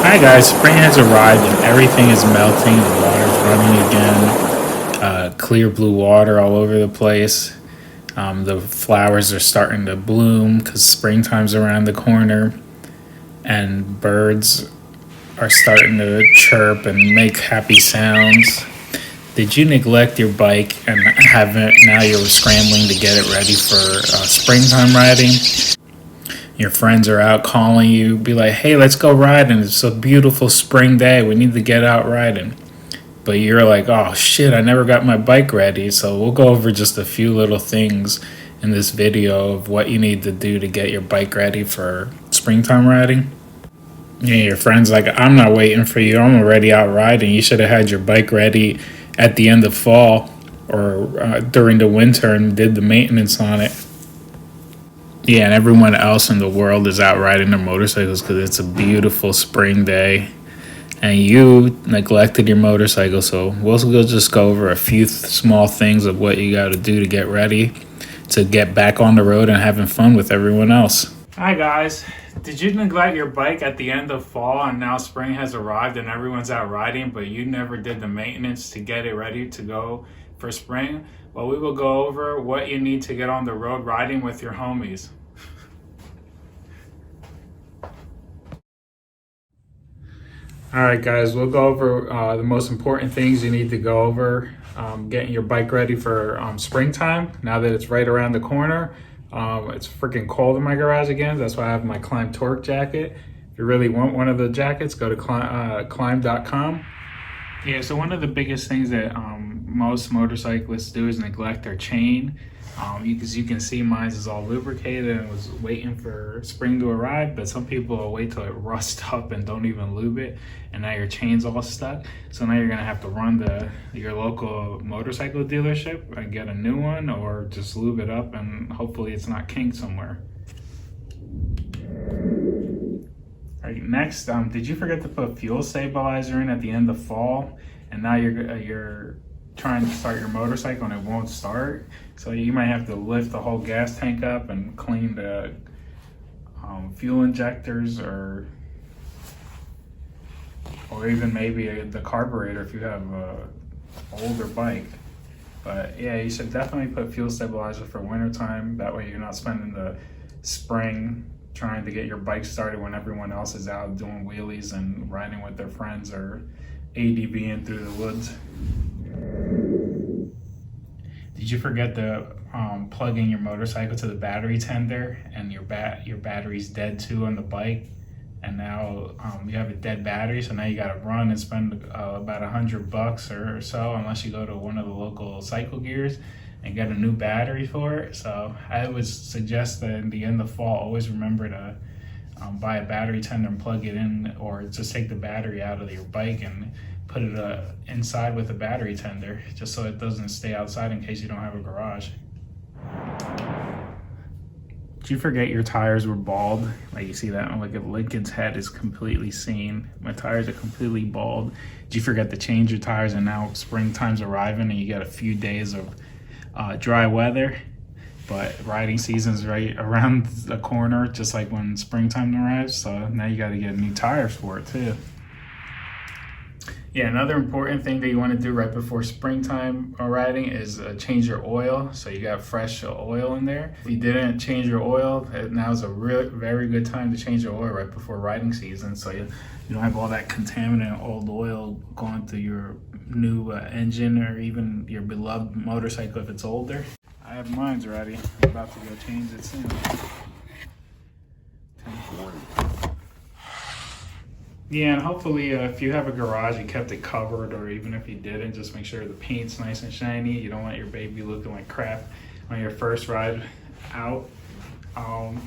Hi guys, spring has arrived and everything is melting. The water's running again. Clear blue water all over the place. The flowers are starting to bloom because springtime's around the corner, and birds are starting to chirp and make happy sounds. Did you neglect your bike and haven't now you're scrambling to get it ready for springtime riding? Your friends are out calling you, be like, hey, let's go riding. It's a beautiful spring day. We need to get out riding. But you're like, oh shit, I never got my bike ready. So we'll go over just a few little things in this video of what you need to do to get your bike ready for springtime riding. Yeah, your friend's like, I'm not waiting for you. I'm already out riding. You should have had your bike ready at the end of fall or during the winter and did the maintenance on it. Yeah, and everyone else in the world is out riding their motorcycles because it's a beautiful spring day. And you neglected your motorcycle, so we'll just go over a few small things of what you got to do to get ready to get back on the road and having fun with everyone else. Hi guys, did you neglect your bike at the end of fall and now spring has arrived and everyone's out riding, but you never did the maintenance to get it ready to go for spring? Well, we will go over what you need to get on the road riding with your homies. All right, guys, we'll go over the most important things you need to go over getting your bike ready for springtime. Now that it's right around the corner, it's freaking cold in my garage again. That's why I have my Climb Torque jacket. If you really want one of the jackets, go to climb.com. Yeah, so one of the biggest things that most motorcyclists do is neglect their chain. Because you can see mine is all lubricated and was waiting for spring to arrive, but some people will wait till it rusts up and don't even lube it, and now your chain's all stuck. So now you're gonna have to run to your local motorcycle dealership and get a new one, or just lube it up and hopefully it's not kinked somewhere. All right, next, did you forget to put fuel stabilizer in at the end of fall, and now you're trying to start your motorcycle and it won't start? So you might have to lift the whole gas tank up and clean the fuel injectors, or even maybe the carburetor if you have a older bike. But yeah, you should definitely put fuel stabilizer for wintertime. That way you're not spending the spring trying to get your bike started when everyone else is out doing wheelies and riding with their friends or ADVing through the woods. Did you forget to plug in your motorcycle to the battery tender, and your battery's dead too on the bike, and now you have a dead battery, so now you got to run and spend about $100 or so, unless you go to one of the local cycle gears and get a new battery for it. So I would suggest that in the end of fall, always remember to buy a battery tender and plug it in, or just take the battery out of your bike and put it inside with a battery tender, just so it doesn't stay outside in case you don't have a garage. Did you forget your tires were bald? Like you see that, like if Lincoln's head is completely seen. My tires are completely bald. Did you forget to change your tires, and now springtime's arriving and you got a few days of dry weather, but riding season's right around the corner, just like when springtime arrives. So now you got to get new tires for it too. Yeah, another important thing that you want to do right before springtime riding is change your oil, so you got fresh oil in there. If you didn't change your oil, now's a very good time to change your oil right before riding season, so you don't have all that contaminant old oil going through your new engine, or even your beloved motorcycle if it's older. I have mine's ready. I'm about to go change it soon. 10:40. Yeah, and hopefully if you have a garage, you kept it covered, or even if you didn't, just make sure the paint's nice and shiny. You don't want your baby looking like crap on your first ride out. And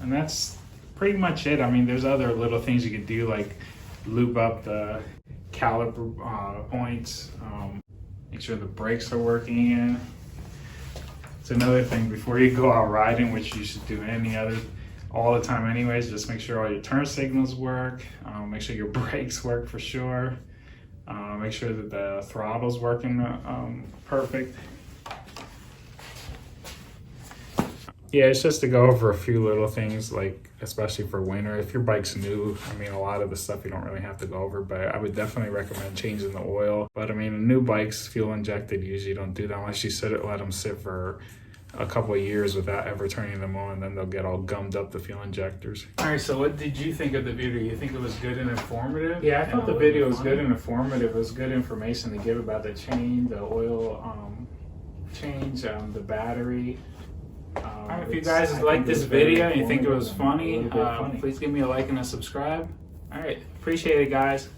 that's pretty much it. I mean, there's other little things you could do, like lube up the caliper points, make sure the brakes are working in. It's another thing before you go out riding, which you should do all the time anyways, just make sure all your turn signals work, make sure your brakes work for sure, make sure that the throttle's working perfect. Yeah, it's just to go over a few little things, like especially for winter. If your bike's new, I mean, a lot of the stuff you don't really have to go over, but I would definitely recommend changing the oil. But I mean, new bikes, fuel injected, usually don't do that unless you let them sit for a couple of years without ever turning them on, then they'll get all gummed up, the fuel injectors. All right, so what did you think of the video? You think it was good and informative? Yeah, I thought the video was good and informative. It was good information to give about the chain, the oil change, the battery. If you guys like this video and you think it was funny, please give me a like and a subscribe. All right, appreciate it, guys.